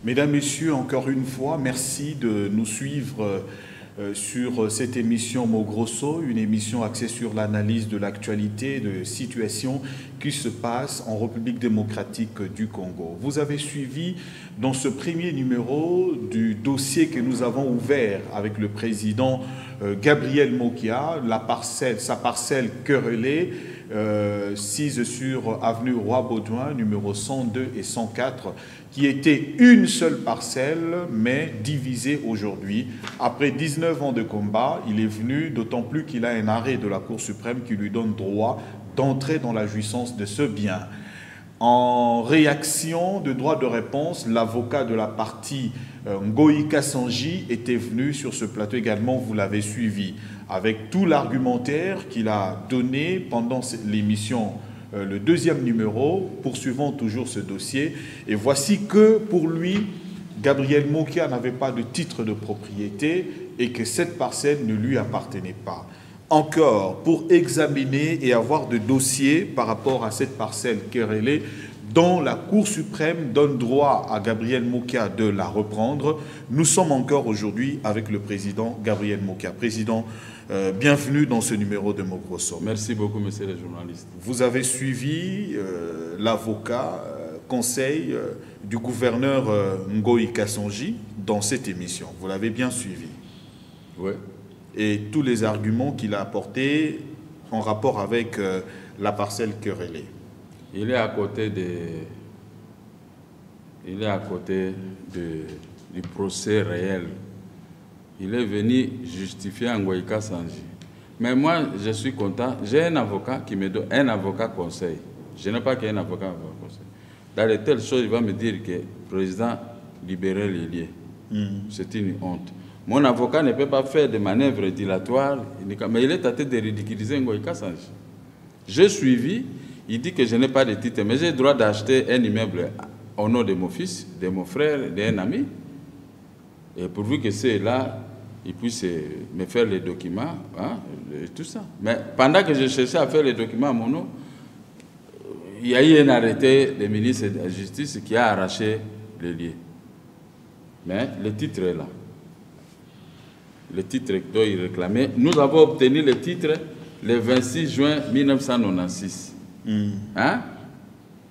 Mesdames, Messieurs, encore une fois, merci de nous suivre sur cette émission Mogrosso, une émission axée sur l'analyse de l'actualité, de situations qui se passent en République démocratique du Congo. Vous avez suivi dans ce premier numéro du dossier que nous avons ouvert avec le président Gabriel Mokia, sa parcelle querellée, sise sur avenue Roi-Baudouin, numéro 102 et 104, qui était une seule parcelle, mais divisée aujourd'hui. Après 19 ans de combat, il est venu, d'autant plus qu'il a un arrêt de la Cour suprême qui lui donne droit d'entrer dans la jouissance de ce bien. En réaction de droit de réponse, l'avocat de la partie Ngoï Kassanji était venu sur ce plateau également, vous l'avez suivi, avec tout l'argumentaire qu'il a donné pendant l'émission, le deuxième numéro, poursuivant toujours ce dossier. Et voici que pour lui, Gabriel Mokia n'avait pas de titre de propriété et que cette parcelle ne lui appartenait pas. Encore, pour examiner et avoir de dossiers par rapport à cette parcelle querellée, dont la Cour suprême donne droit à Gabriel Mokia de la reprendre, nous sommes encore aujourd'hui avec le président Gabriel Mokia. Président, bienvenue dans ce numéro de Mogrosso. Merci beaucoup, monsieur le journaliste. Vous avez suivi l'avocat conseil du gouverneur Ngoï Kassanji dans cette émission. Vous l'avez bien suivi. Oui. Et tous les arguments qu'il a apportés en rapport avec la parcelle querellée. Il est à côté du procès réel. Il est venu justifier Ngoï Kassanji. Mais moi, je suis content. J'ai un avocat qui me donne un avocat conseil. Je n'ai pas qu'un avocat conseil. Dans les telles choses, il va me dire que le président libérait les liens. C'est une honte. Mon avocat ne peut pas faire de manœuvres dilatoires, mais il est tenté de ridiculiser Ngoï Kassanji. J'ai suivi, il dit que je n'ai pas de titre, mais j'ai le droit d'acheter un immeuble au nom de mon fils, de mon frère, d'un ami. Et pourvu que c'est là, il puisse me faire les documents, hein, tout ça. Mais pendant que je cherchais à faire les documents à mon nom, il y a eu un arrêté du ministre de la Justice qui a arraché les liens. Mais le titre est là. Le titre dont il réclamait. Nous avons obtenu le titre le 26 juin 1996. Hein?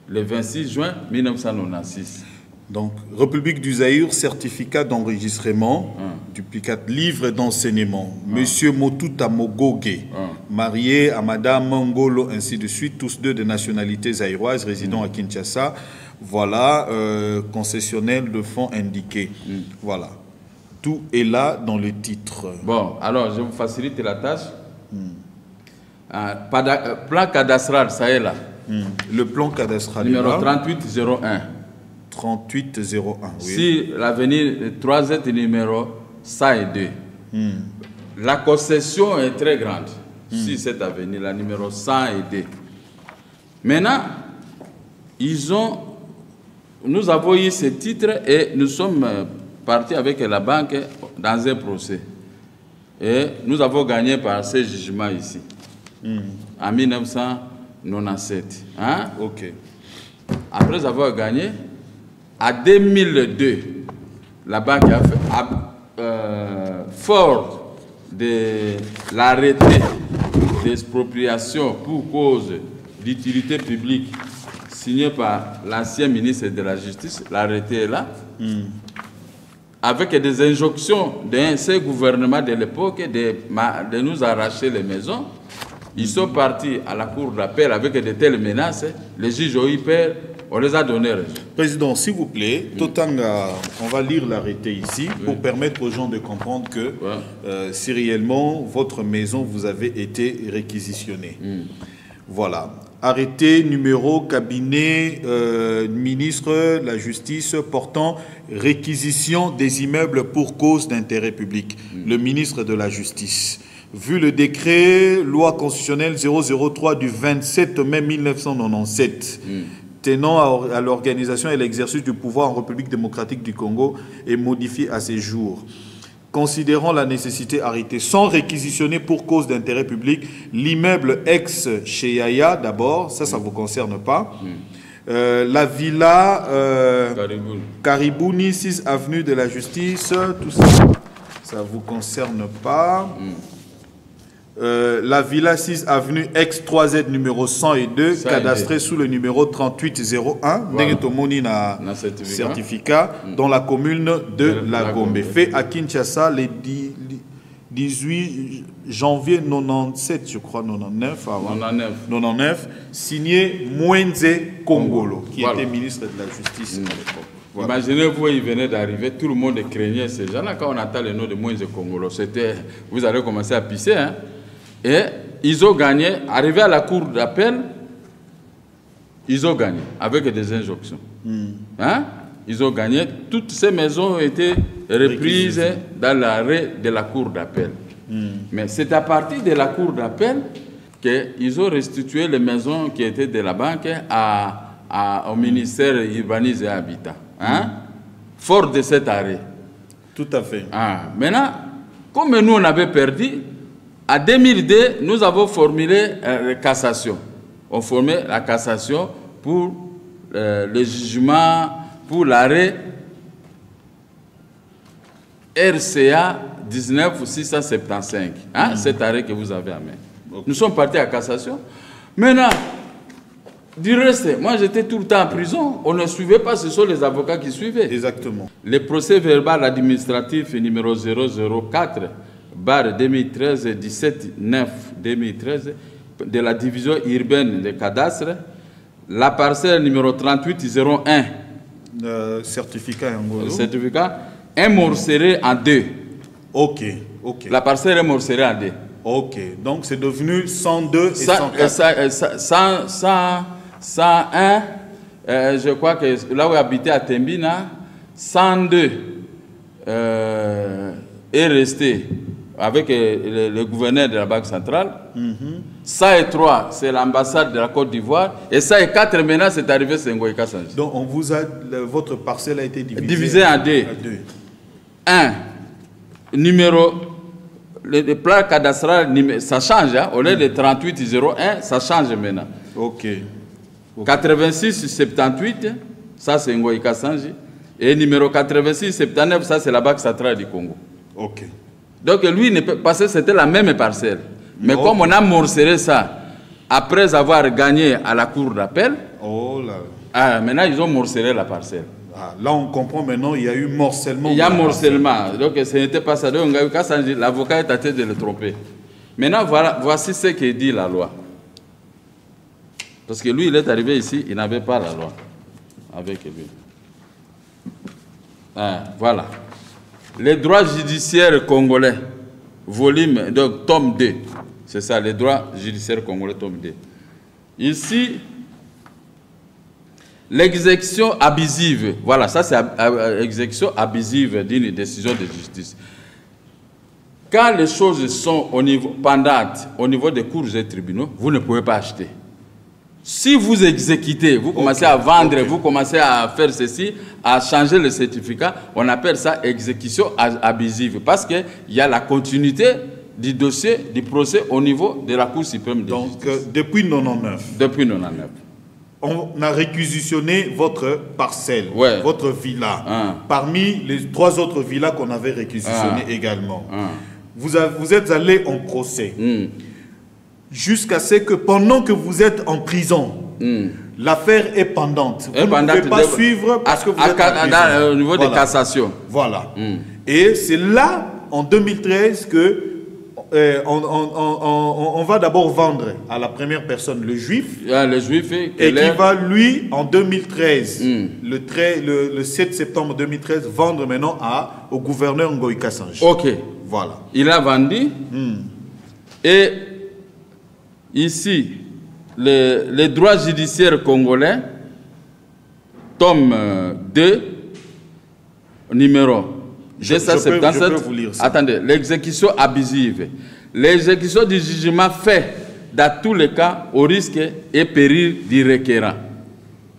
Le 26 juin 1996. Donc, République du Zaïre, certificat d'enregistrement, duplicate, livre d'enseignement. Monsieur Motuta Mogoge, marié à Madame Mongolo, ainsi de suite, tous deux de nationalité zaïroise, résidant à Kinshasa. Voilà, concessionnel de fonds indiqué. Voilà. Tout est là dans le titre. Bon, alors, je vous facilite la tâche. Plan cadastral, ça est là. Le plan cadastral. Numéro 3801. 3801, oui. Si l'avenir 3Z numéro 102. La concession est très grande. Si cette avenue, la numéro 102. Maintenant, nous avons eu ce titre et nous sommes partis avec la banque dans un procès. Et nous avons gagné par ce jugement ici. En 1997. Hein? Ok. Après avoir gagné, en 2002, la banque a fait, fort de l'arrêté d'expropriation pour cause d'utilité publique signé par l'ancien ministre de la Justice, l'arrêté est là. avec des injonctions de ces gouvernements de l'époque de nous arracher les maisons. Ils sont partis à la cour d'appel avec de telles menaces. Les juges ont eu peur, on les a donné raison. Président, s'il vous plaît, on va lire l'arrêté ici pour permettre aux gens de comprendre que si réellement votre maison vous avez été réquisitionnée. Voilà. Arrêté numéro cabinet ministre de la Justice portant réquisition des immeubles pour cause d'intérêt public. Le ministre de la Justice. Vu le décret loi constitutionnelle 003 du 27 mai 1997 tenant à l'organisation et l'exercice du pouvoir en République démocratique du Congo et modifié à ces jours. Considérant la nécessité arrêtée sans réquisitionner pour cause d'intérêt public l'immeuble ex-chez Yaya d'abord, ça ne vous concerne pas. La villa Karibouni, 6 avenue de la Justice, tout ça, ça ne vous concerne pas. La villa 6 avenue ex-3Z numéro 102, cadastrée sous le numéro 3801, voilà. Certificat dans la commune de La Gombe. Fait à Kinshasa le 18 janvier 97, je crois, 99, signé Mwenze Kongolo, qui était ministre de la Justice à l'époque. Voilà. Imaginez-vous, il venait d'arriver, tout le monde craignait ces gens-là. Quand on entend le nom de Mwenze Kongolo, vous allez commencer à pisser, hein? Et ils ont gagné, arrivé à la cour d'appel, ils ont gagné avec des injonctions. Hein? Ils ont gagné, toutes ces maisons ont été reprises dans l'arrêt de la cour d'appel. Mais c'est à partir de la cour d'appel qu'ils ont restitué les maisons qui étaient de la banque au ministère Urbanisme et Habitat. Hein? Fort de cet arrêt. Tout à fait. Maintenant, comme nous on avait perdu, en 2002, nous avons formulé la cassation. On formait la cassation pour le jugement, pour l'arrêt RCA 19675. Hein? Cet arrêt que vous avez à main. Nous sommes partis à cassation. Maintenant, du reste, moi j'étais tout le temps en prison. On ne suivait pas, ce sont les avocats qui suivaient. Exactement. Le procès verbal administratif numéro 004 barre 2013 17-9-2013 de la division urbaine des cadastres, la parcelle numéro 3801. Certificat est morcelé en deux. Ok. La parcelle est morcelée en deux. Ok. Donc c'est devenu 102 et 104. 101, je crois que là où habitait à Tembina, 102 est resté avec le gouverneur de la Banque centrale. 103, c'est l'ambassade de la Côte d'Ivoire. Et 104, maintenant, c'est arrivé à Ngoïka Sanji. Donc, votre parcelle a été divisée en deux. Un, numéro, le plan cadastral, ça change. Hein? Au lieu de 3801, ça change maintenant. Ok. 8678, ça c'est Ngoïka Sanji. Et numéro 8679, ça c'est la Banque centrale du Congo. Ok. Donc lui, parce que c'était la même parcelle. Mais comme on a morcelé ça, après avoir gagné à la cour d'appel, maintenant ils ont morcelé la parcelle. Là on comprend maintenant, il y a eu morcellement. Il y a morcellement. Donc ce n'était pas ça. Donc l'avocat est tenté de le tromper. Maintenant, voici ce que dit la loi. Parce que lui, il est arrivé ici, il n'avait pas la loi avec lui. Voilà. Les droits judiciaires congolais, volume, donc tome 2. C'est ça, les droits judiciaires congolais, tome 2. Ici, l'exécution abusive. Voilà, ça c'est l'exécution abusive d'une décision de justice. Quand les choses sont pendantes au niveau des cours et tribunaux, vous ne pouvez pas acheter. Si vous exécutez, vous commencez à vendre, vous commencez à faire ceci, à changer le certificat, on appelle ça exécution abusive parce qu'il y a la continuité du dossier, du procès au niveau de la Cour suprême de justice. Donc, depuis 99. Depuis 99. On a réquisitionné votre parcelle, votre villa, parmi les 3 autres villas qu'on avait réquisitionnées également. Vous êtes allé en procès. Jusqu'à ce que pendant que vous êtes en prison, L'affaire est pendante. Vous ne pouvez pas suivre parce que vous êtes au niveau de cassation. Voilà. Et c'est là, en 2013, que on va d'abord vendre à la première personne le juif. Le juif et qui va, lui, en 2013, le 7 septembre 2013, vendre maintenant au gouverneur Ngoï Kassanji. Ok. Voilà. Il a vendu. Et ici, les droits judiciaires congolais, tome 2, numéro 277. Attendez, l'exécution abusive. L'exécution du jugement fait dans tous les cas au risque et péril du requérant.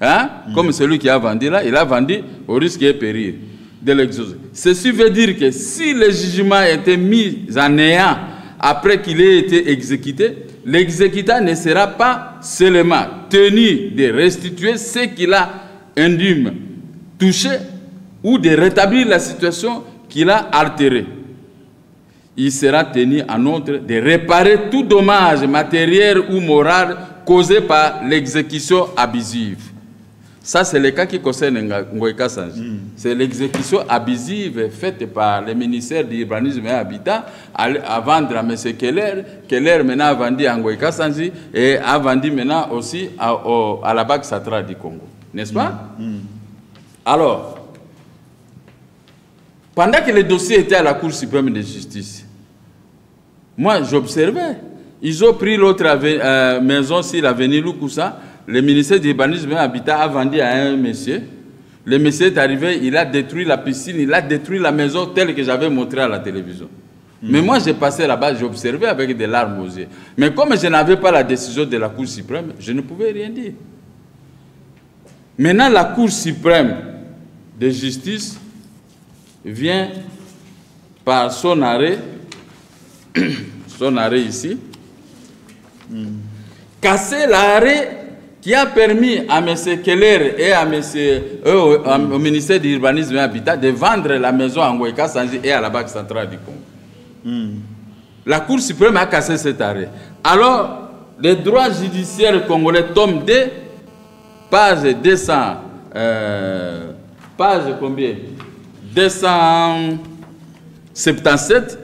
Hein? Comme celui qui a vendu là, il a vendu au risque et péril de l'exécution. Ceci veut dire que si le jugement a été mis en néant après qu'il ait été exécuté, l'exécutant ne sera pas seulement tenu de restituer ce qu'il a indûment touché ou de rétablir la situation qu'il a altérée. Il sera tenu en outre de réparer tout dommage matériel ou moral causé par l'exécution abusive. Ça, c'est le cas qui concerne Ngoï Kassanji. C'est l'exécution abusive faite par le ministère de l'Urbanisme et Habitat à vendre à M. Keller. Keller maintenant a vendu à Ngoï Kassanji et a vendu maintenant aussi à la Banque centrale du Congo. N'est-ce pas? Alors, pendant que le dossier était à la Cour suprême de justice, moi j'observais. Ils ont pris l'autre maison sur l'avenue Lukusa. Le ministère de l'Urbanisme et Habitat a vendu à un monsieur. Le monsieur est arrivé, il a détruit la piscine, il a détruit la maison telle que j'avais montré à la télévision. Mais moi, j'ai passé là-bas, j'ai observé avec des larmes aux yeux. Mais comme je n'avais pas la décision de la Cour suprême, je ne pouvais rien dire. Maintenant, la Cour suprême de justice vient par son arrêt ici, casser l'arrêt qui a permis à M. Keller et au ministère de l'Urbanisme et Habitat de vendre la maison à Ngoï Kassanji et à la Banque centrale du Congo. La Cour suprême a cassé cet arrêt. Alors, les droits judiciaires congolais, tome 2, page 200, page combien 277,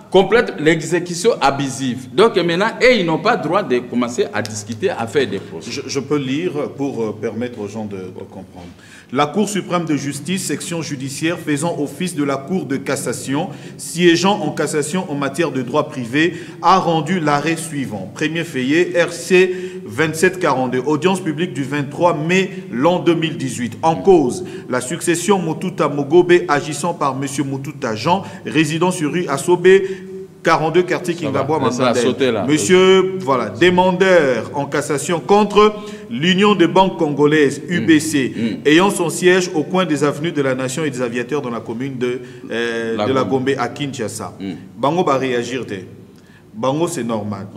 complète l'exécution abusive. Donc maintenant, ils n'ont pas le droit de commencer à discuter, à faire des procès. Je peux lire pour permettre aux gens de comprendre. La Cour suprême de justice, section judiciaire, faisant office de la Cour de cassation, siégeant en cassation en matière de droit privé, a rendu l'arrêt suivant. Premier feuillet, RC 2742, audience publique du 23 mai l'an 2018. En cause, la succession Motuta Mogobe agissant par M. Motuta Jean, résident sur rue Assobé, 42 quartier Kingabwa Mamandel. Monsieur, voilà, demandeur en cassation contre l'Union des banques congolaises, UBC, ayant son siège au coin des avenues de la Nation et des aviateurs dans la commune de la Gombe à Kinshasa. Bango va réagir. Bango, c'est normal.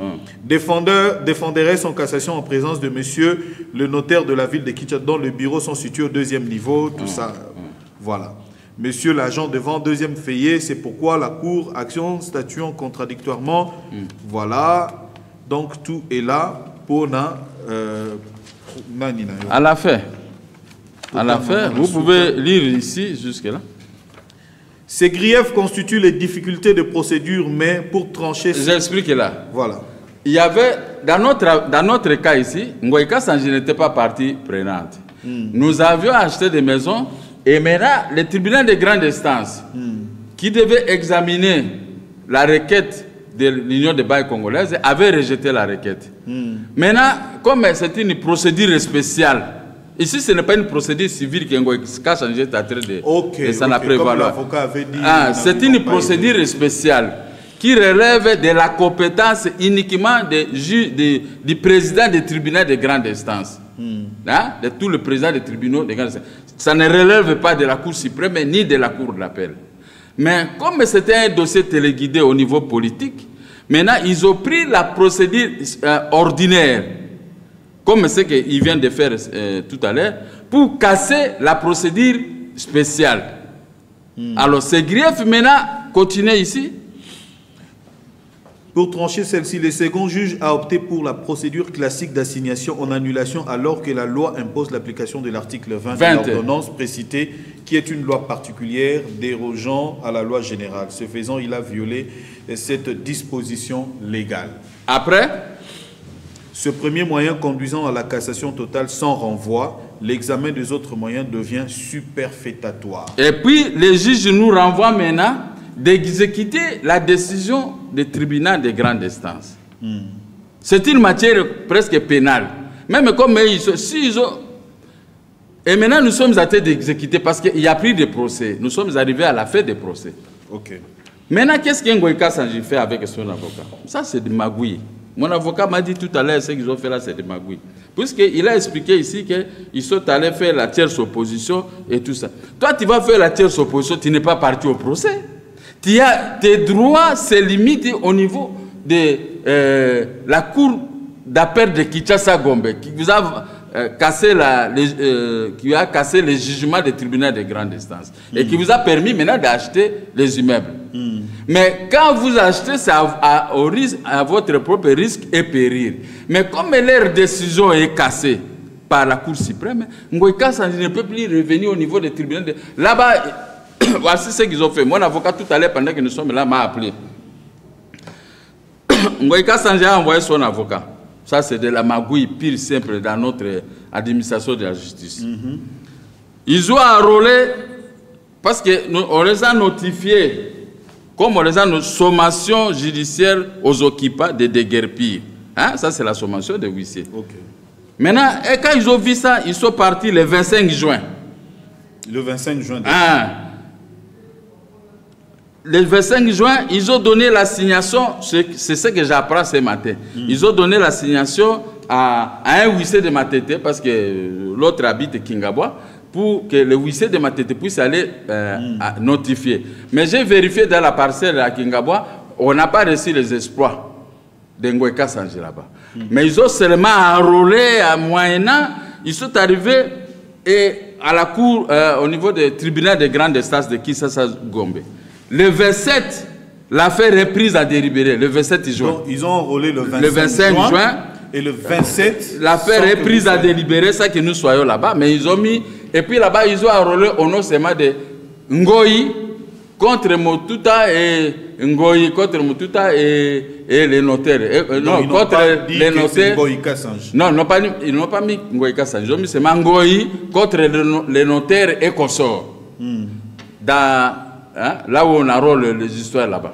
Défenderait son cassation en présence de monsieur le notaire de la ville de Kinshasa, dont le bureau sont situés au 2e niveau, tout ça. Voilà. Monsieur l'agent devant deuxième feuillet, c'est pourquoi la Cour, action statuant contradictoirement. Voilà. Donc tout est là pour à la fin. À la fin, vous pouvez lire ici jusque-là. Ces griefs constituent les difficultés de procédure, mais pour trancher... J'explique là. Voilà. Il y avait, dans notre cas ici, Ngoï Kassanji n'était pas partie prenante. Nous avions acheté des maisons. Et maintenant, le tribunal de grande instance, qui devait examiner la requête de l'Union des bails congolaises, avait rejeté la requête. Maintenant, comme c'est une procédure spéciale, ici ce n'est pas une procédure civile qui Ngoï Kassanji est en train de s'en prévaloir. C'est une procédure spéciale qui relève de la compétence uniquement du président du tribunal de grande instance. De tout le président des tribunaux de grande instance. Ça ne relève pas de la Cour suprême ni de la Cour d'appel. Mais comme c'était un dossier téléguidé au niveau politique, maintenant ils ont pris la procédure ordinaire, comme ce qu'ils viennent de faire tout à l'heure, pour casser la procédure spéciale. Alors ces griefs maintenant continuent ici. Pour trancher celle-ci, le second juge a opté pour la procédure classique d'assignation en annulation alors que la loi impose l'application de l'article 20 de l'ordonnance précitée qui est une loi particulière dérogeant à la loi générale. Ce faisant, il a violé cette disposition légale. Après, ce premier moyen conduisant à la cassation totale sans renvoi, l'examen des autres moyens devient superfétatoire. Et puis, les juges nous renvoient maintenant d'exécuter la décision du tribunal de grande instance. C'est une matière presque pénale. Même comme ils ont... Et maintenant, nous sommes en train d'exécuter parce qu'il n'y a plus de procès. Nous sommes arrivés à la fin des procès. Ok. Maintenant, qu'est-ce qu'Ngoïka Sanji fait avec son avocat? Ça, c'est de magouille. Mon avocat m'a dit tout à l'heure, ce qu'ils ont fait là, c'est de magouille. Puisqu'il a expliqué ici qu'ils sont allés faire la tierce opposition et tout ça. Toi, tu vas faire la tierce opposition, tu n'es pas parti au procès. Tes droits se limitent au niveau de la cour d'appel de Kinshasa-Gombe, qui vous a cassé les jugements des tribunaux de grande instance et qui vous a permis maintenant d'acheter les immeubles. Mais quand vous achetez, c'est à votre propre risque et péril. Mais comme leur décision est cassée par la Cour suprême, Ngoïka Sanji ne peut plus revenir au niveau des tribunaux. Là-bas, voici ce qu'ils ont fait. Mon avocat, tout à l'heure, pendant que nous sommes là, m'a appelé. Ngoïka Sanji a envoyé son avocat. Ça, c'est de la magouille pire simple dans notre administration de la justice. Ils ont enrôlé, parce qu'on les a notifiés, comme on les a nos sommations judiciaires aux occupants de déguerpir. Hein? Ça, c'est la sommation des huissiers. Okay. Maintenant, et quand ils ont vu ça, ils sont partis le 25 juin. Le 25 juin. Le 25 juin, ils ont donné l'assignation, c'est ce que j'apprends ce matin. Ils ont donné l'assignation à un huissier de Matete, parce que l'autre habite Kingabwa, pour que le huissier de Matete puisse aller notifier. Mais j'ai vérifié dans la parcelle à Kingabwa, on n'a pas reçu les exploits de Ngoïka Sanji là-bas. Mais ils ont seulement enrôlé à moyennant, ils sont arrivés à la cour au niveau du tribunal de grande instance de Kinshasa-Gombe. Le 27, l'affaire est prise à délibérer, le 27 juin. Donc, ils ont enrôlé le 25 juin. Et le 27... L'affaire est prise à délibérer, ça que nous soyons là-bas. Mais ils ont mis... Et puis là-bas, ils ont enrôlé au nom seulement de Ngoï contre Motuta et Ngoï contre Motuta et les notaires. Non, contre les notaires... Non, ils n'ont pas mis Ngoïka Sanji. Ils ont mis seulement Ngoï contre les notaires et consorts. Là où on enrôle les histoires là-bas.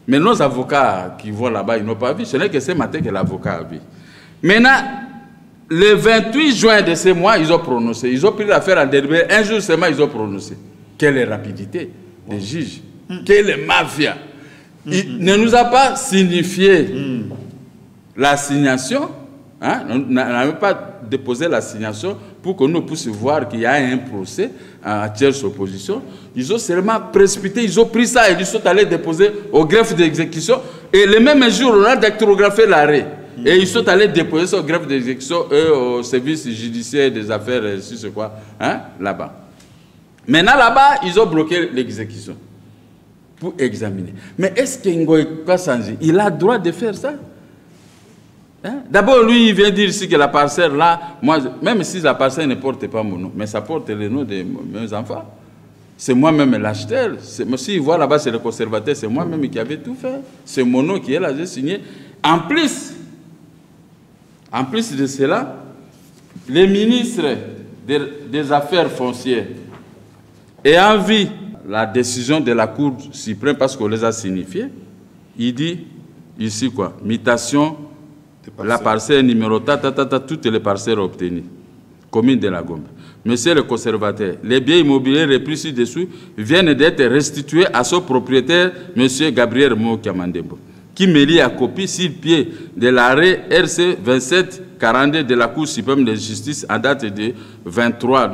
Mais nos avocats qui vont là-bas, ils n'ont pas vu. Ce n'est que ce matin que l'avocat a vu. Maintenant, le 28 juin de ce mois, ils ont prononcé. Ils ont pris l'affaire en délibéré. Un jour seulement, ils ont prononcé. Quelle rapidité des juges. Quelle mafia. Il ne nous a pas signifié l'assignation. On n'a pas déposé l'assignation pour que nous puissions voir qu'il y a un procès en tierce opposition. Ils ont seulement précipité, ils ont pris ça et ils sont allés déposer au greffe d'exécution. Et le même jour, on a dactylographié l'arrêt. Et ils sont allés déposer ça au greffe d'exécution et au service judiciaire des affaires, si c'est quoi, là-bas. Maintenant, là-bas, ils ont bloqué l'exécution pour examiner. Mais est-ce que Ngoïka Sanji, il a le droit de faire ça? D'abord, lui, il vient dire ici que la parcelle là, moi, même si la parcelle ne porte pas mon nom, mais ça porte le nom de mes enfants. C'est moi-même l'acheteur. S'il voit là-bas, c'est le conservateur, c'est moi-même qui avais tout fait. C'est mon nom qui est là, j'ai signé. En plus de cela, les ministres des Affaires foncières ayant vu la décision de la Cour suprême, parce qu'on les a signifiés, il dit ici quoi, mutation. La parcelle numéro toutes les parcelles obtenues. Commune de la Gombe. Monsieur le conservateur, les biens immobiliers repris ci-dessous viennent d'être restitués à son propriétaire, monsieur Gabriel Mokamandebo, qui me lie à copie sur pied de l'arrêt RC 2742 de la Cour suprême de justice en date de 23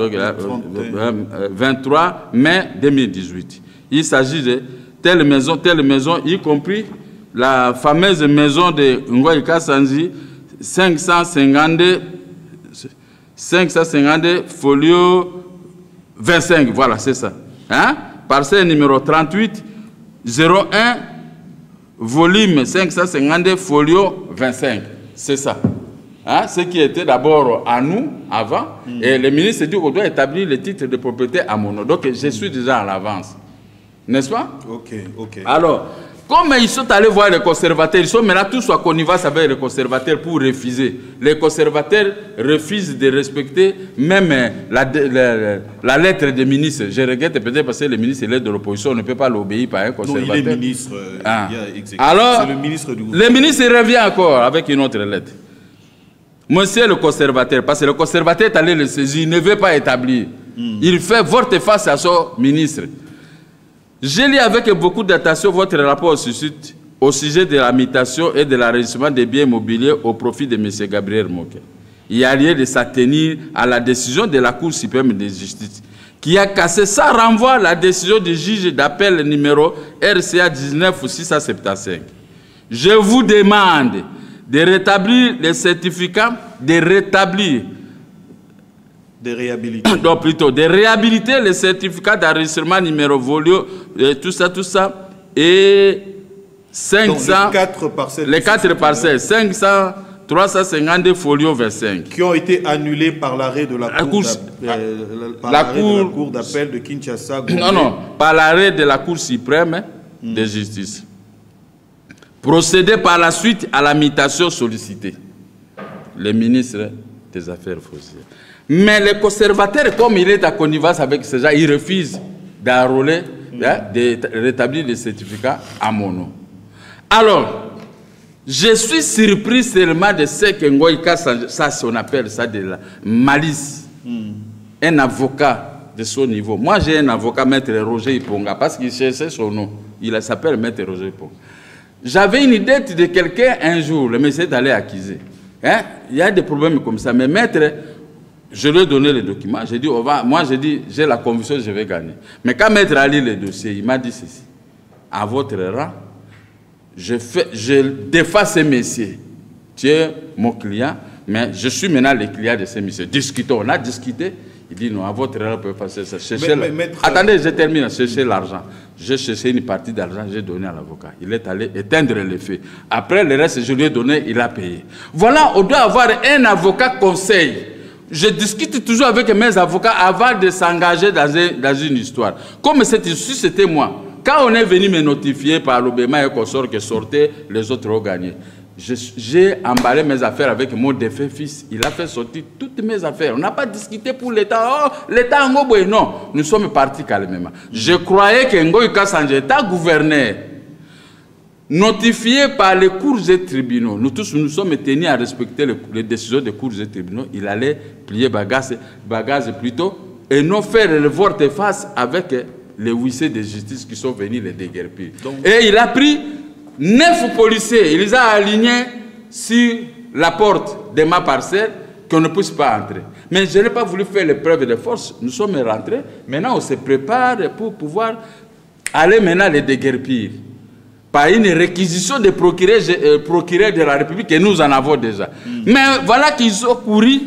mai 2018. Il s'agit de telle maison, y compris la fameuse maison de Ngoïka Sanji, 552 folio 25, voilà, c'est ça. Parcelle numéro 38 01 volume 552, folio 25. C'est ça. Hein? Ce qui était d'abord à nous, avant. Et le ministre dit qu'on doit établir le titre de propriété à mon nom. Donc, je suis déjà en avance. N'est-ce pas? Ok, ok. Alors, comme ils sont allés voir les conservateurs, ils sont maintenant tous en connivence avec les conservateurs pour refuser. Les conservateurs refusent de respecter même la lettre des ministres. Je regrette peut-être parce que le ministre est de l'opposition, on ne peut pas l'obéir par un conservateur. Non, il est ministre. Alors, c'est le ministre du gouvernement. Le ministre revient encore avec une autre lettre. Monsieur le conservateur, parce que le conservateur est allé le saisir, il ne veut pas établir. Il fait volte-face à son ministre. J'ai lu avec beaucoup d'attention votre rapport au sujet de la mutation et de l'enregistrement des biens immobiliers au profit de M. Gabriel Moké. Il y a lieu de s'en tenir à la décision de la Cour suprême de justice qui a cassé sans renvoi la décision du juge d'appel numéro RCA 19675. Je vous demande de rétablir les certificats, de réhabiliter. Donc plutôt, de réhabiliter les certificats d'enregistrement numéro volio, tout ça, et 500... Donc, les 4 parcelles. 500, 352 folio 25. Qui ont été annulés par l'arrêt de la Cour d'appel de Kinshasa. Non, par l'arrêt de la Cour suprême de justice. Procéder par la suite à la mutation sollicitée. Le ministre des Affaires foncières. Mais les conservateurs, comme il est à connivence avec ces gens, ils refusent d'enrôler, de rétablir les certificats à mon nom. Alors, je suis surpris seulement de ce que Ngoïka, ça on appelle ça de la malice. Un avocat de son niveau. Moi, j'ai un avocat, Maître Roger Iponga, parce qu'il cherchait son nom. Il s'appelle Maître Roger Iponga. J'avais une idée de quelqu'un un jour, le monsieur est allé accuser. Hein? Il y a des problèmes comme ça, mais Maître... Je lui ai donné les documents. J'ai dit, moi, j'ai dit, j'ai la conviction que je vais gagner. Mais quand Maître a lu le dossier, il m'a dit ceci. À votre rang, je défends ces messieurs. Tu es mon client, mais je suis maintenant le client de ces messieurs. Discutons. On a discuté. Il dit, non, à votre rang, on peut faire ça. Attendez, je termine. Chercher l'argent. J'ai cherché une partie d'argent, j'ai donné à l'avocat. Il est allé éteindre les faits. Après, le reste, je lui ai donné, il a payé. Voilà, on doit avoir un avocat conseil. Je discute toujours avec mes avocats avant de s'engager dans une histoire. Comme si c'était moi. Quand on est venu me notifier par l'Obéma et consort que sortait, les autres ont gagné. J'ai emballé mes affaires avec mon défunt fils. Il a fait sortir toutes mes affaires. On n'a pas discuté pour l'État. Oh, l'État en Ngoboé. Non, nous sommes partis calmement. Je croyais que Ngoïka Sanje, État gouverneur, notifié par les cours et tribunaux, nous tous nous sommes tenus à respecter les décisions des cours et tribunaux. Il allait plier bagage plutôt et non faire le volte-face avec les huissiers de justice qui sont venus les déguerpir. Et il a pris 9 policiers, il les a alignés sur la porte de ma parcelle qu'on ne puisse pas entrer. Mais je n'ai pas voulu faire l'épreuve de force. Nous sommes rentrés. Maintenant, on se prépare pour pouvoir aller maintenant les déguerpir. Par une réquisition des procureurs de la République, et nous en avons déjà. Mais voilà qu'ils ont couru.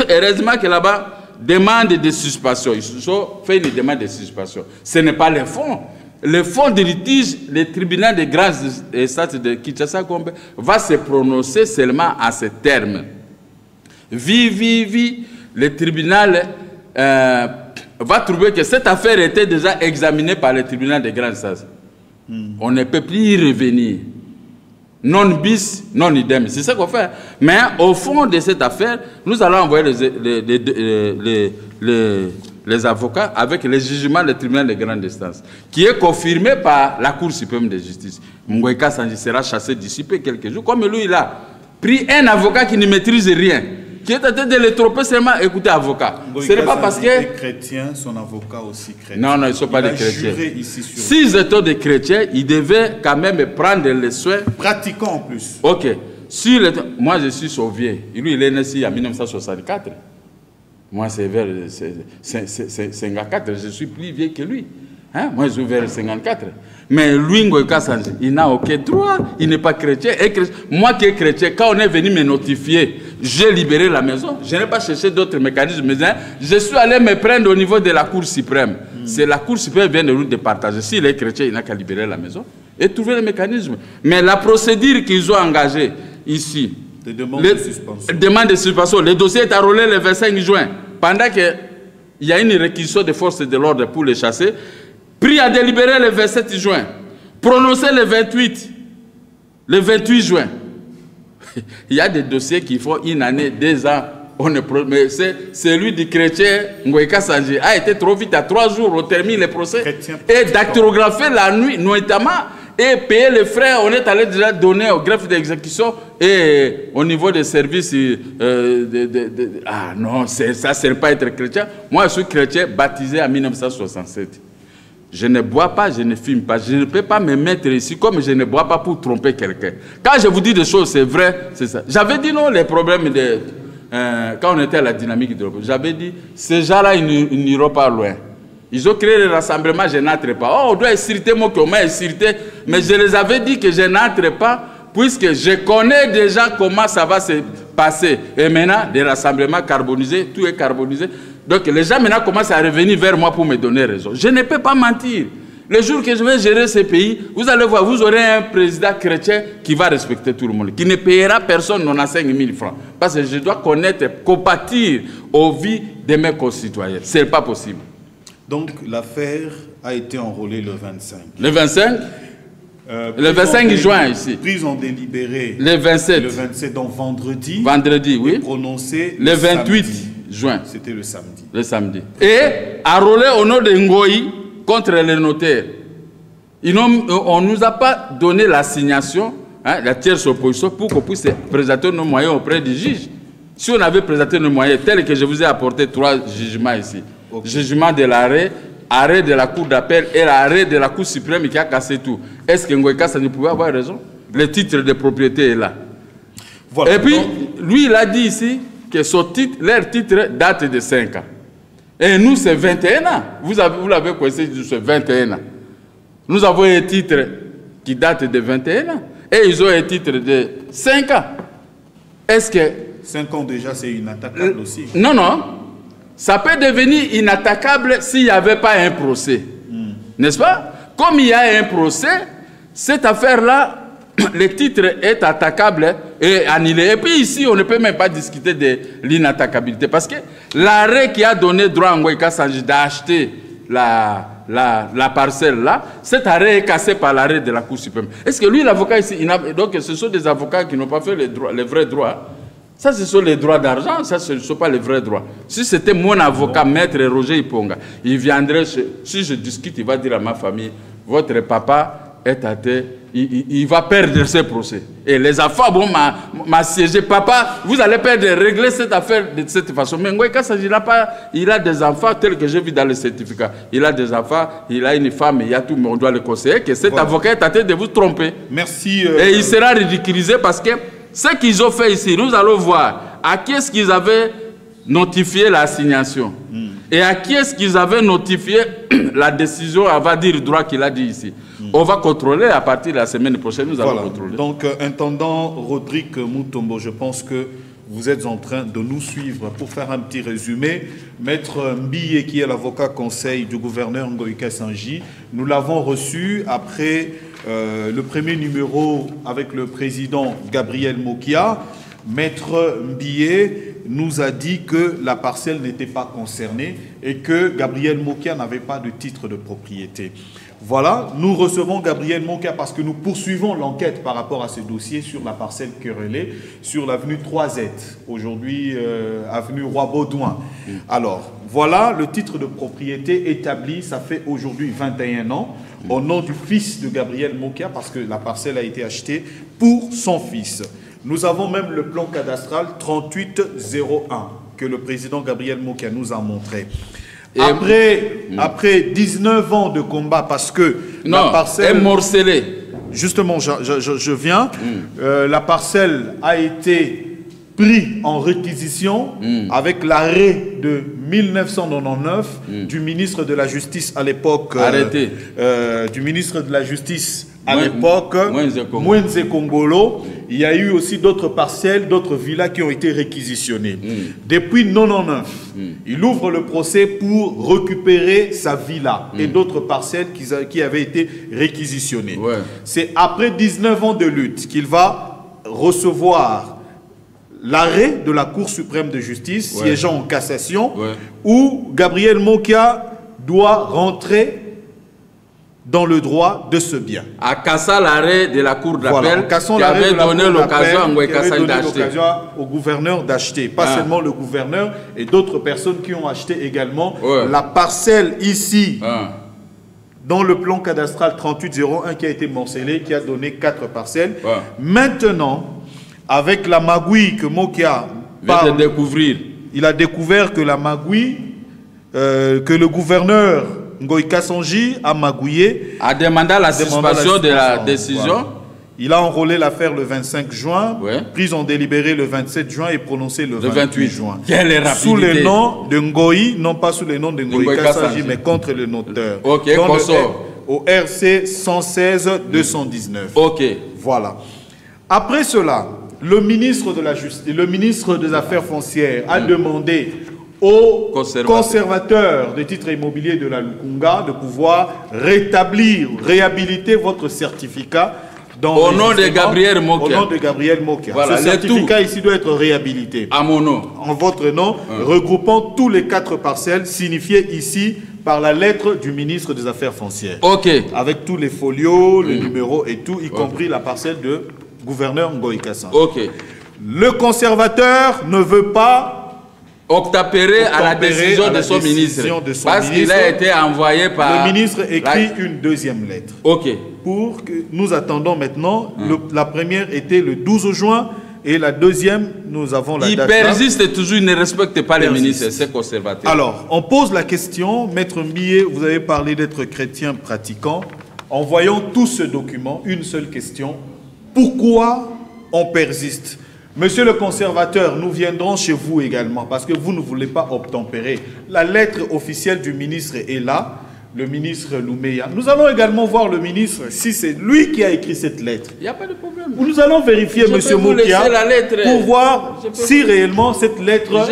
Heureusement que là-bas, demande de suspension. Ils ont fait une demande de suspension. Ce n'est pas le fond. Le fond de litige, le tribunal de grâce de Kinshasa Gombe va se prononcer seulement à ce terme. Le tribunal va trouver que cette affaire était déjà examinée par le tribunal de grande instance. On ne peut plus y revenir. Non bis, non idem. C'est ce qu'on fait. Mais au fond de cette affaire, nous allons envoyer les avocats avec le jugement du tribunal de grande instance, qui est confirmé par la Cour suprême de justice. Ngoïka Sanje sera chassé d'ici peu quelques jours. Comme lui, il a pris un avocat qui ne maîtrise rien, qui est en train de le tromper seulement, écoutez, avocat. Ce n'est pas parce que... Les chrétiens, son avocat aussi chrétien. Non, non, ils ne sont pas des chrétiens. S'ils étaient des chrétiens, ils devaient quand même prendre les soins. Pratiquants en plus. Ok. Moi, je suis sauvé. Lui, il est né ici en 1964. Moi, c'est vers 54. Je suis plus vieux que lui. Hein? Moi, je suis vers 54. Mais lui, Ngoïka Sanje, il n'a aucun droit. Il n'est pas chrétien. Moi qui est chrétien, quand on est venu me notifier, j'ai libéré la maison. Je n'ai pas cherché d'autres mécanismes. Je suis allé me prendre au niveau de la Cour suprême. C'est la Cour suprême qui vient de nous départager. S'il est chrétien, il n'a qu'à libérer la maison. et trouver le mécanisme. Mais la procédure qu'ils ont engagée ici, demande de suspension. Le dossier est enrôlé le 25 juin, pendant qu'il y a une réquisition des forces de l'ordre pour les chasser, pris à délibérer le 27 juin, prononcé le 28 juin. Il y a des dossiers qui font une année, 2 ans. Mais celui du chrétien Ngoïka Sanji a été trop vite, à 3 jours, on termine le procès. Et dactylographer la nuit, notamment, et payer les frais, on est allé déjà donner au greffe d'exécution et au niveau des services. Ah non, ça, c'est pas être chrétien. Moi, je suis chrétien baptisé en 1967. Je ne bois pas, je ne fume pas. Je ne peux pas me mettre ici comme je ne bois pas pour tromper quelqu'un. Quand je vous dis des choses, c'est vrai, c'est ça. J'avais dit non, les problèmes de... quand on était à la dynamique de l'Europe, j'avais dit, ces gens-là, ils n'iront pas loin. Ils ont créé le rassemblement, je n'entre pas. Oh, on doit inciter, moi, qu'on m'a incité. Mais je les avais dit que je n'entre pas, puisque je connais déjà comment ça va se passer. Et maintenant, des rassemblements carbonisés, tout est carbonisé. Donc, les gens maintenant commencent à revenir vers moi pour me donner raison. Je ne peux pas mentir. Le jour que je vais gérer ce pays, vous allez voir, vous aurez un président chrétien qui va respecter tout le monde, qui ne payera personne 95 000 francs. Parce que je dois connaître, compatir aux vies de mes concitoyens. Ce n'est pas possible. Donc, l'affaire a été enrôlée le 25. Le 25 le 25 juin ici. Prise en délibéré. Le 27. Le 27, donc vendredi. Vendredi, oui. Prononcé le 28 samedi. Juin. C'était le samedi. Le samedi. Et enrôlé au nom de Ngoï contre les notaires. On ne nous a pas donné l'assignation, la tierce opposition, pour qu'on puisse présenter nos moyens auprès du juge. Si on avait présenté nos moyens, tels que je vous ai apporté 3 jugements ici. Okay. Jugement de l'arrêt, arrêt de la Cour d'appel et l'arrêt de la Cour suprême qui a cassé tout. Est-ce que Ngoïka ne pouvait avoir raison? Le titre de propriété est là. Voilà. Et puis, lui, il a dit ici que leur titre date de 5 ans. Et nous, c'est 21 ans. Vous l'avez coincé, c'est 21 ans. Nous avons un titre qui date de 21 ans. Et ils ont un titre de 5 ans. Est-ce que... 5 ans déjà, c'est inattaquable aussi. Non, non. Ça peut devenir inattaquable s'il n'y avait pas un procès. N'est-ce pas? Comme il y a un procès, cette affaire-là, le titre est attaquable et annulé. Et puis ici, on ne peut même pas discuter de l'inattaquabilité. Parce que l'arrêt qui a donné droit à Ngoïka Sanji d'acheter la parcelle-là, cet arrêt est cassé par l'arrêt de la Cour suprême. Est-ce que lui, l'avocat ici, donc ce sont des avocats qui n'ont pas fait les vrais droits. Ça, ce sont les droits d'argent, ça, ce ne sont pas les vrais droits. Si c'était mon avocat, maître Roger Iponga, il viendrait, si je discute, il va dire à ma famille, votre papa est athée, il va perdre ses procès. Et les enfants vont m'assiéger. Papa, vous allez perdre, régler cette affaire de cette façon. Mais Ngoïka Sanji, il a des enfants tels que j'ai vu dans le certificat. Il a des enfants, il a une femme, il y a tout, mais on doit le conseiller que cet avocat est athée de vous tromper. Merci. Et il sera ridiculisé parce que ce qu'ils ont fait ici, nous allons voir à qui est-ce qu'ils avaient notifié l'assignation et à qui est-ce qu'ils avaient notifié la décision, on va dire le droit qu'il a dit ici. On va contrôler à partir de la semaine prochaine, nous allons contrôler. Donc, intendant Rodrigue Mutombo, je pense que vous êtes en train de nous suivre. Pour faire un petit résumé, Maître Mbiye, qui est l'avocat conseil du gouverneur Ngoïka Sanji, nous l'avons reçu après le premier numéro avec le président Gabriel Mokia. Maître Mbiye nous a dit que la parcelle n'était pas concernée et que Gabriel Mokia n'avait pas de titre de propriété. Voilà, nous recevons Gabriel Mokia parce que nous poursuivons l'enquête par rapport à ce dossier sur la parcelle querellée sur l'avenue 3Z, aujourd'hui avenue Roi-Baudouin. Alors, voilà le titre de propriété établi, ça fait aujourd'hui 21 ans, au nom du fils de Gabriel Mokia parce que la parcelle a été achetée pour son fils. Nous avons même le plan cadastral 3801 que le président Gabriel Mokia nous a montré. Après 19 ans de combat, parce que la parcelle est morcelée. Justement, je viens. La parcelle a été prise en réquisition avec l'arrêt de 1999 du ministre de la Justice à l'époque. Arrêté. Du ministre de la Justice à l'époque, Mwenze Kongolo. Il y a eu aussi d'autres parcelles, d'autres villas qui ont été réquisitionnées. Depuis 1999, il ouvre le procès pour récupérer sa villa et d'autres parcelles qui avaient été réquisitionnées. C'est après 19 ans de lutte qu'il va recevoir l'arrêt de la Cour suprême de justice, siégeant en cassation, où Gabriel Mokia doit rentrer dans le droit de ce bien. À cassant l'arrêt de la Cour d'appel qui avait donné l'occasion à Ngoïka Sali d'acheter. Au gouverneur d'acheter, pas seulement le gouverneur, et d'autres personnes qui ont acheté également la parcelle ici, dans le plan cadastral 3801 qui a été morcelé, qui a donné 4 parcelles. Maintenant, avec la magouille que Mokia vient de découvrir, il a découvert que la magouille, que le gouverneur Ngoïka Sanji a magouillé, a demandé la suspension de la décision. Il a enrôlé l'affaire le 25 juin, prise en délibéré le 27 juin et prononcé le 28 juin. Sous le nom de Ngoï, non pas sous le nom de Ngoïka Sanji, mais contre le notaire. Au RC 116-219. Voilà. Après cela, le ministre de la Justice, le ministre des Affaires foncières a demandé aux conservateurs de titres immobiliers de la Lukunga de pouvoir rétablir, réhabiliter votre certificat au nom de Gabriel Mokia. Au nom de Gabriel Mokia. Voilà, ce certificat ici doit être réhabilité. À mon nom. En votre nom, regroupant tous les 4 parcelles signifiées ici par la lettre du ministre des Affaires foncières. Avec tous les folios, les numéros et tout, y compris la parcelle de gouverneur Ngoïka Sanji. Le conservateur ne veut pas obtempérer à la décision de son ministre. Parce qu'il a été envoyé par... Le ministre écrit une deuxième lettre. Pour que nous attendons maintenant. La première était le 12 juin et la deuxième, nous avons la date. Il persiste toujours, il ne respecte pas les ministres, c'est conservateur. Alors, on pose la question, Maître Millet, vous avez parlé d'être chrétien pratiquant. En voyant tout ce document, une seule question. Pourquoi on persiste? Monsieur le conservateur, nous viendrons chez vous également parce que vous ne voulez pas obtempérer. La lettre officielle du ministre est là, le ministre Loumeya. Nous allons également voir le ministre si c'est lui qui a écrit cette lettre. Il n'y a pas de problème. Nous allons vérifier, monsieur Mokia, pour voir si réellement cette lettre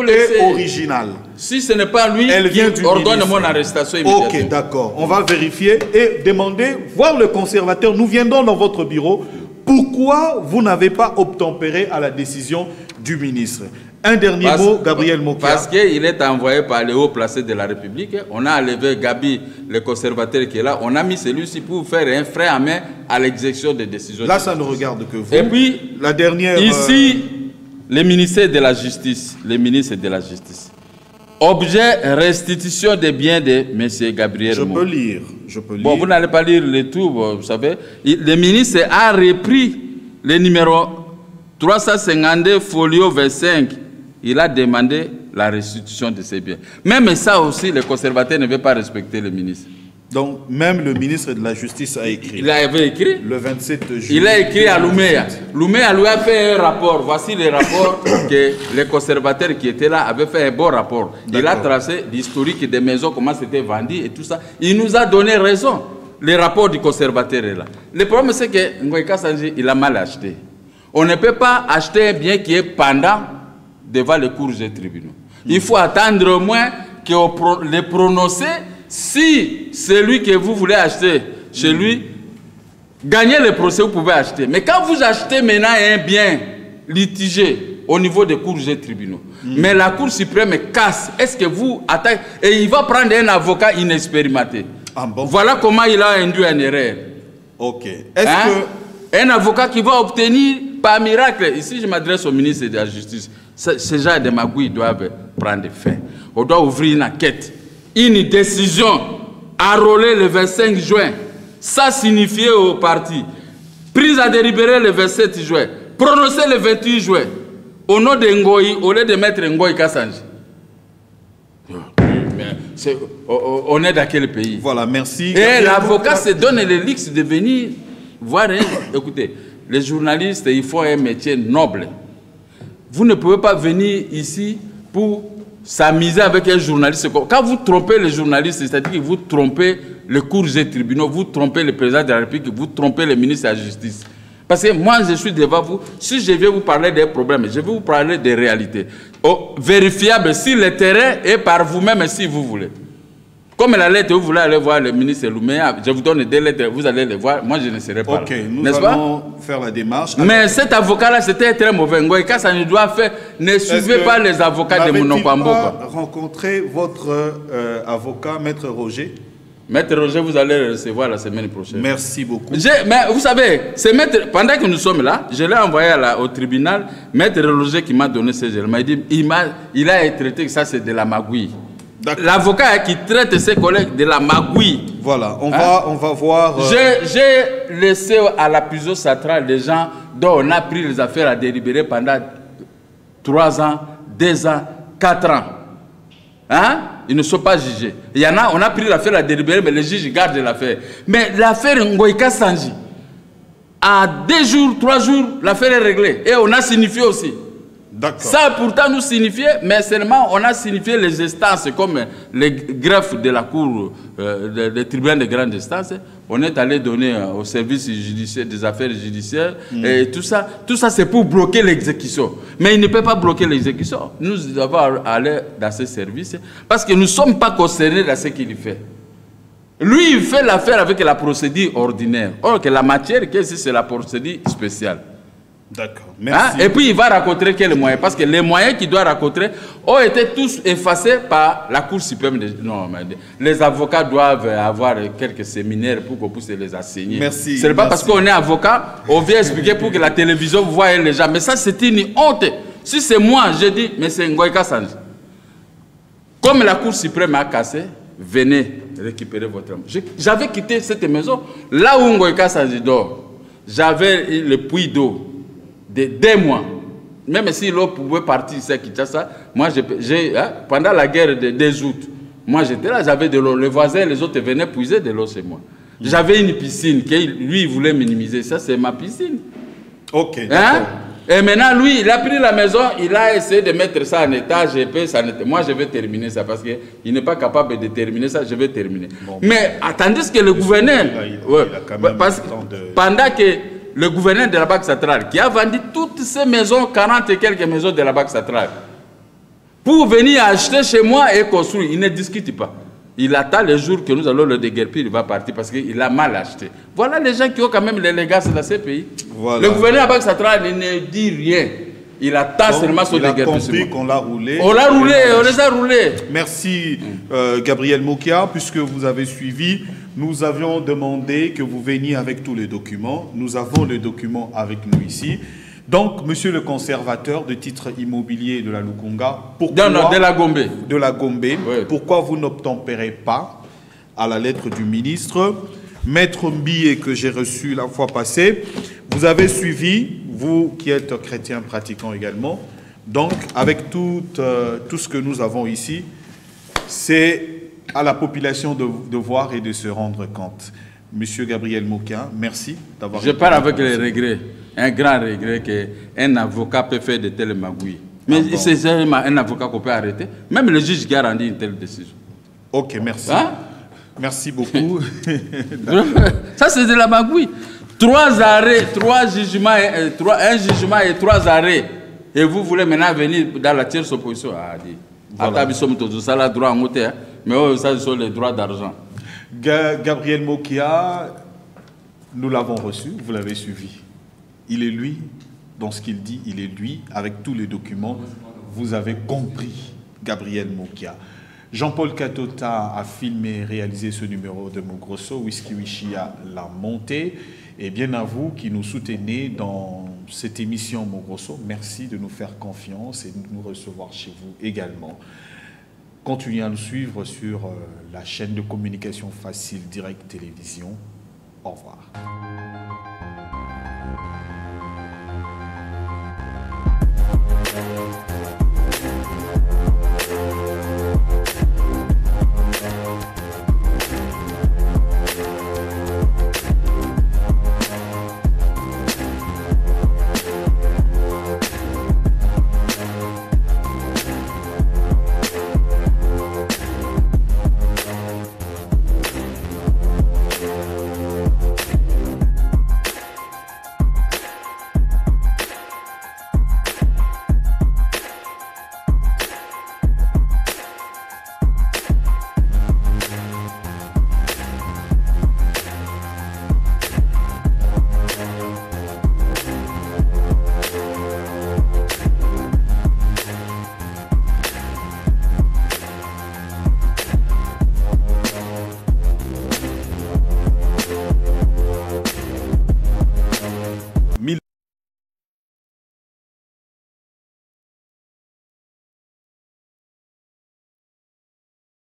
est originale. Si ce n'est pas lui qui ordonne mon arrestation immédiatement. Ok, d'accord. On va vérifier et demander, voir le conservateur. Nous viendrons dans votre bureau. Pourquoi vous n'avez pas obtempéré à la décision du ministre? Un dernier mot, Gabriel Mokia. Parce qu'il est envoyé par les hauts placés de la République. On a enlevé Gabi, le conservateur qui est là. On a mis celui-ci pour faire un frein à main à l'exécution des décisions. Là, ça ne regarde que vous. Et puis, la dernière... Ici, le ministère de la Justice. Le ministre de la Justice. Objet restitution des biens de M. Gabriel Je peux lire. Bon, vous n'allez pas lire le tout, vous savez. Le ministre a repris le numéro 352 folio 25. Il a demandé la restitution de ces biens. Même ça aussi, les conservateurs ne veulent pas respecter le ministre. Donc, même le ministre de la Justice a écrit. Il avait écrit. Le 27 juillet. Il a écrit à Loumeya. Loumeya lui a fait un rapport. Voici les rapports que les conservateurs qui étaient là avaient fait un bon rapport. Il a tracé l'historique des maisons, comment c'était vendu et tout ça. Il nous a donné raison. Le rapport du conservateur est là. Le problème, c'est que Ngoïka Sanji, il a mal acheté. On ne peut pas acheter un bien qui est pendant devant les cours et tribunaux. Il faut attendre au moins que les prononcer. Si celui que vous voulez acheter chez lui, gagnez le procès, vous pouvez acheter. Mais quand vous achetez maintenant un bien litigé au niveau des cours et tribunaux, mais la Cour suprême casse, est-ce que vous attaquez? Et il va prendre un avocat inexpérimenté. Voilà comment il a induit en erreur. Est-ce que... Un avocat qui va obtenir par miracle, ici je m'adresse au ministre de la Justice, ces gens de magouilles doivent prendre fin. On doit ouvrir une enquête. Une décision enrôlée le 25 juin, ça signifiait au parti. Prise à délibérer le 27 juin, prononcée le 28 juin, au nom de Ngoï, au lieu de mettre Ngoïka Sanji. On est dans quel pays? Voilà, merci. Et l'avocat se donne le luxe de venir voir. Écoutez, les journalistes, il faut un métier noble. Vous ne pouvez pas venir ici pour s'amuser avec un journaliste. Quand vous trompez les journalistes, c'est-à-dire que vous trompez les cours et tribunaux, vous trompez le président de la République, vous trompez le ministre de la Justice. Parce que moi, je suis devant vous. Si je vais vous parler des problèmes, je vais vous parler des réalités. Oh, vérifiable si le terrain est par vous-même, si vous voulez. Comme la lettre, vous voulez aller voir le ministre Louméa, je vous donne 2 lettres, vous allez les voir, moi je ne serai pas là. Ok, nous allons faire la démarche. Alors, mais cet avocat-là, c'était très mauvais. Ngoïka, ça ne doit faire, ne suivez pas les avocats de Monokwamboka. N'avez-il pas rencontré votre avocat, Maître Roger? Maître Roger, vous allez le recevoir la semaine prochaine. Merci beaucoup. Mais vous savez, pendant que nous sommes là, je l'ai envoyé au tribunal, Maître Roger qui m'a donné ces éléments, il a été traité que ça c'est de la magouille. L'avocat qui traite ses collègues de la magouille. Voilà, on va voir... J'ai laissé à la prison centrale des gens dont on a pris les affaires à délibérer pendant 3 ans, 2 ans, 4 ans. Hein? Ils ne sont pas jugés. Il y en a, on a pris l'affaire à délibérer, mais les juges gardent l'affaire. Mais l'affaire Ngoïka Sanji, à 2 jours, 3 jours, l'affaire est réglée. Et on a signifié aussi. Ça pourtant nous signifiait, mais seulement on a signifié les instances comme les greffes de la cour, les tribunaux de grande instance. On est allé donner au service judiciaire des affaires judiciaires et tout ça c'est pour bloquer l'exécution. Mais il ne peut pas bloquer l'exécution. Nous devons aller dans ce service parce que nous ne sommes pas concernés dans ce qu'il fait. Lui, il fait l'affaire avec la procédure ordinaire. Or que la matière qui est ici, c'est la procédure spéciale. D'accord, merci. Et puis il va rencontrer quels moyens? Parce que les moyens qu'il doit rencontrer ont été tous effacés par la Cour suprême. Non, mais les avocats doivent avoir quelques séminaires pour qu'on puisse les enseigner. Merci. Ce n'est pas parce qu'on est avocat, on vient expliquer pour que la télévision voie les gens. Mais ça, c'est une honte. Si c'est moi, je dis, mais c'est Ngoïka Sanji. Comme la Cour suprême a cassé, venez récupérer votre âme. J'avais quitté cette maison, là où Ngoïka Sanji dort. J'avais le puits d'eau de 2 mois. Même si l'eau pouvait partir, c'est Kinshasa, moi, pendant la guerre de 2 août, moi j'étais là, j'avais de l'eau. Les voisins, les autres venaient puiser de l'eau chez moi. J'avais une piscine, lui, il voulait minimiser. Ça, c'est ma piscine. Ok, Et maintenant, lui, il a pris la maison, il a essayé de mettre ça en état, moi, je vais terminer ça, parce qu'il n'est pas capable de terminer ça, je vais terminer. Bon, mais tandis que le gouverneur, pendant que le gouverneur de la Banque centrale, qui a vendu toutes ces maisons, 40 et quelques maisons de la Banque centrale, pour venir acheter chez moi et construire, il ne discute pas. Il attend le jour que nous allons le déguerpir, il va partir parce qu'il a mal acheté. Voilà les gens qui ont quand même l'élégance dans ces pays. Voilà. Le gouverneur de la Banque centrale il ne dit rien. Il attend seulement son déguerpissement. Il a compris qu'on l'a roulé. On l'a roulé, on les a roulés. Merci Gabriel Mokia, puisque vous avez suivi. Nous avions demandé que vous veniez avec tous les documents. Nous avons les documents avec nous ici. Donc, monsieur le conservateur de titres immobiliers de la Lukunga, pourquoi... Non, de la Gombe. De la Gombe. Oui. Pourquoi vous n'obtempérez pas à la lettre du ministre? Maître Mbié, que j'ai reçu la fois passée, vous avez suivi, vous qui êtes chrétien pratiquant également. Donc, avec tout ce que nous avons ici, c'est à la population de voir et de se rendre compte. Monsieur Gabriel Mokia, merci d'avoir... Je parle avec les regrets. Un grand regret qu'un avocat peut faire de telles magouilles. Mais c'est seulement un avocat qu'on peut arrêter. Même le juge garantit une telle décision. Ok, merci. Merci beaucoup. Ça, c'est de la magouille. 3 arrêts, 3 jugements, un jugement et 3 arrêts. Et vous voulez maintenant venir dans la tierce opposition. Voilà. Mais ça, ce sont les droits d'argent. Gabriel Mokia, nous l'avons reçu, vous l'avez suivi. Il est lui, dans ce qu'il dit, il est lui, avec tous les documents. Vous avez compris, Gabriel Mokia. Jean-Paul Katota a filmé et réalisé ce numéro de Mogrosso. Whisky Wishia l'a monté. Et bien à vous qui nous soutenez dans cette émission Mogrosso, merci de nous faire confiance et de nous recevoir chez vous également. Continuez à nous suivre sur la chaîne de communication facile Direct Télévision. Au revoir.